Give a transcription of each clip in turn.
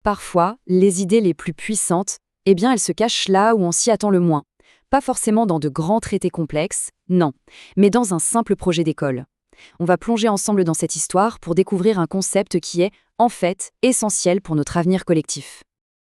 Parfois, les idées les plus puissantes, eh bien, elles se cachent là où on s'y attend le moins. Pas forcément dans de grands traités complexes, non, mais dans un simple projet d'école. On va plonger ensemble dans cette histoire pour découvrir un concept qui est, en fait, essentiel pour notre avenir collectif.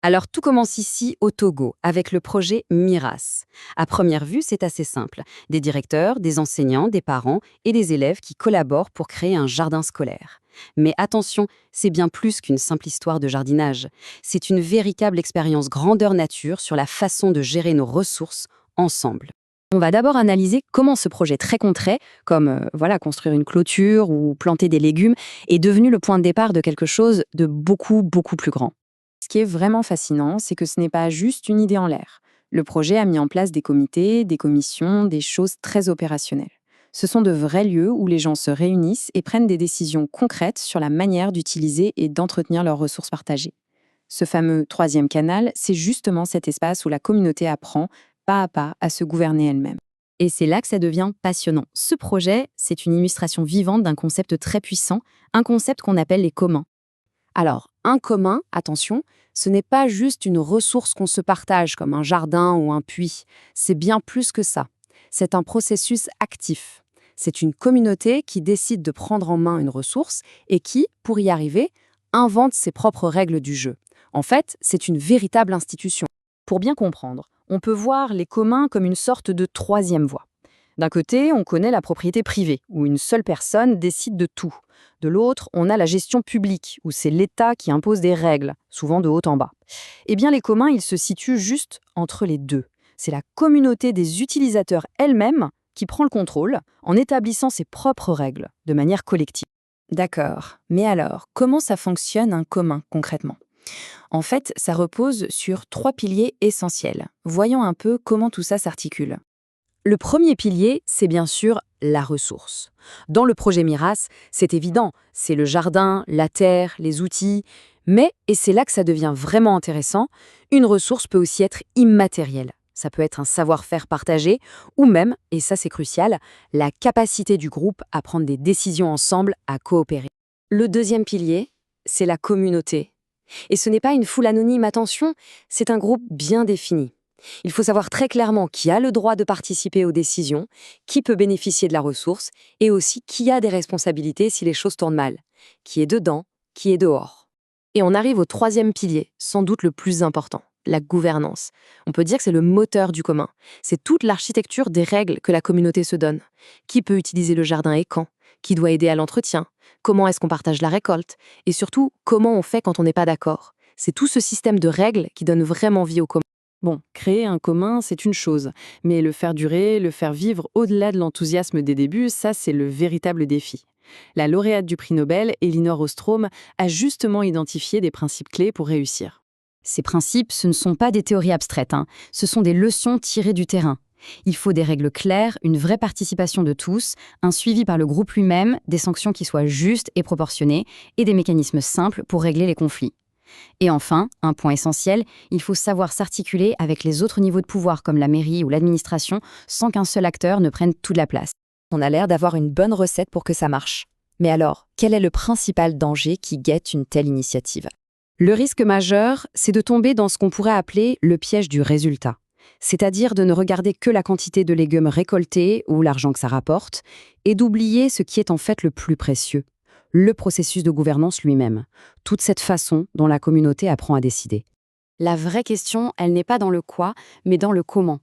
Alors tout commence ici au Togo, avec le projet MIRAS. À première vue, c'est assez simple. Des directeurs, des enseignants, des parents et des élèves qui collaborent pour créer un jardin scolaire. Mais attention, c'est bien plus qu'une simple histoire de jardinage. C'est une véritable expérience grandeur nature sur la façon de gérer nos ressources ensemble. On va d'abord analyser comment ce projet très concret, comme construire une clôture ou planter des légumes, est devenu le point de départ de quelque chose de beaucoup, beaucoup plus grand. Ce qui est vraiment fascinant, c'est que ce n'est pas juste une idée en l'air. Le projet a mis en place des comités, des commissions, des choses très opérationnelles. Ce sont de vrais lieux où les gens se réunissent et prennent des décisions concrètes sur la manière d'utiliser et d'entretenir leurs ressources partagées. Ce fameux troisième canal, c'est justement cet espace où la communauté apprend, pas à pas, à se gouverner elle-même. Et c'est là que ça devient passionnant. Ce projet, c'est une illustration vivante d'un concept très puissant, un concept qu'on appelle les communs. Alors, un commun, attention, ce n'est pas juste une ressource qu'on se partage comme un jardin ou un puits. C'est bien plus que ça. C'est un processus actif. C'est une communauté qui décide de prendre en main une ressource et qui, pour y arriver, invente ses propres règles du jeu. En fait, c'est une véritable institution. Pour bien comprendre, on peut voir les communs comme une sorte de troisième voie. D'un côté, on connaît la propriété privée, où une seule personne décide de tout. De l'autre, on a la gestion publique, où c'est l'État qui impose des règles, souvent de haut en bas. Eh bien, les communs, ils se situent juste entre les deux. C'est la communauté des utilisateurs elle-même qui prend le contrôle en établissant ses propres règles, de manière collective. D'accord, mais alors, comment ça fonctionne un commun concrètement ? En fait, ça repose sur 3 piliers essentiels. Voyons un peu comment tout ça s'articule. Le premier pilier, c'est bien sûr la ressource. Dans le projet MIRAS, c'est évident, c'est le jardin, la terre, les outils. Mais, et c'est là que ça devient vraiment intéressant, une ressource peut aussi être immatérielle. Ça peut être un savoir-faire partagé, ou même, et ça c'est crucial, la capacité du groupe à prendre des décisions ensemble, à coopérer. Le deuxième pilier, c'est la communauté. Et ce n'est pas une foule anonyme, attention, c'est un groupe bien défini. Il faut savoir très clairement qui a le droit de participer aux décisions, qui peut bénéficier de la ressource, et aussi qui a des responsabilités si les choses tournent mal, qui est dedans, qui est dehors. Et on arrive au troisième pilier, sans doute le plus important, la gouvernance. On peut dire que c'est le moteur du commun. C'est toute l'architecture des règles que la communauté se donne. Qui peut utiliser le jardin et quand ? Qui doit aider à l'entretien ? Comment est-ce qu'on partage la récolte ? Et surtout, comment on fait quand on n'est pas d'accord ? C'est tout ce système de règles qui donne vraiment vie au commun. Bon, créer un commun, c'est une chose, mais le faire durer, le faire vivre au-delà de l'enthousiasme des débuts, ça, c'est le véritable défi. La lauréate du prix Nobel, Elinor Ostrom, a justement identifié des principes clés pour réussir. Ces principes, ce ne sont pas des théories abstraites, ce sont des leçons tirées du terrain. Il faut des règles claires, une vraie participation de tous, un suivi par le groupe lui-même, des sanctions qui soient justes et proportionnées, et des mécanismes simples pour régler les conflits. Et enfin, un point essentiel, il faut savoir s'articuler avec les autres niveaux de pouvoir comme la mairie ou l'administration sans qu'un seul acteur ne prenne toute la place. On a l'air d'avoir une bonne recette pour que ça marche. Mais alors, quel est le principal danger qui guette une telle initiative ? Le risque majeur, c'est de tomber dans ce qu'on pourrait appeler le piège du résultat. C'est-à-dire de ne regarder que la quantité de légumes récoltés ou l'argent que ça rapporte, et d'oublier ce qui est en fait le plus précieux, le processus de gouvernance lui-même, toute cette façon dont la communauté apprend à décider. La vraie question, elle n'est pas dans le quoi, mais dans le comment.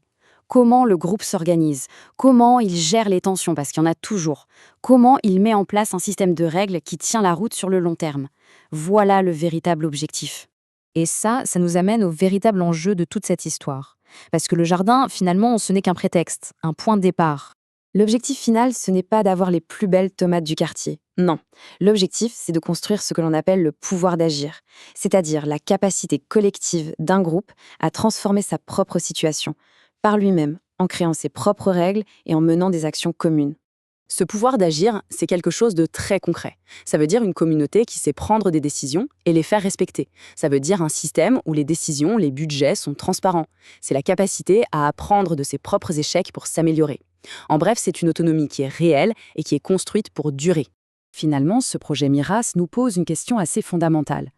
Comment le groupe s'organise, comment il gère les tensions, parce qu'il y en a toujours, comment il met en place un système de règles qui tient la route sur le long terme. Voilà le véritable objectif. Et ça nous amène au véritable enjeu de toute cette histoire. Parce que le jardin, finalement, ce n'est qu'un prétexte, un point de départ. L'objectif final, ce n'est pas d'avoir les plus belles tomates du quartier. Non. L'objectif, c'est de construire ce que l'on appelle le pouvoir d'agir, c'est-à-dire la capacité collective d'un groupe à transformer sa propre situation, par lui-même, en créant ses propres règles et en menant des actions communes. Ce pouvoir d'agir, c'est quelque chose de très concret. Ça veut dire une communauté qui sait prendre des décisions et les faire respecter. Ça veut dire un système où les décisions, les budgets sont transparents. C'est la capacité à apprendre de ses propres échecs pour s'améliorer. En bref, c'est une autonomie qui est réelle et qui est construite pour durer. Finalement, ce projet MIRAS nous pose une question assez fondamentale.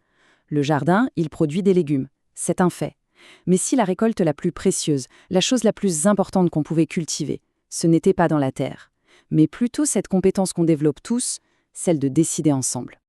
Le jardin, il produit des légumes. C'est un fait. Mais si la récolte la plus précieuse, la chose la plus importante qu'on pouvait cultiver, ce n'était pas dans la terre, mais plutôt cette compétence qu'on développe tous, celle de décider ensemble.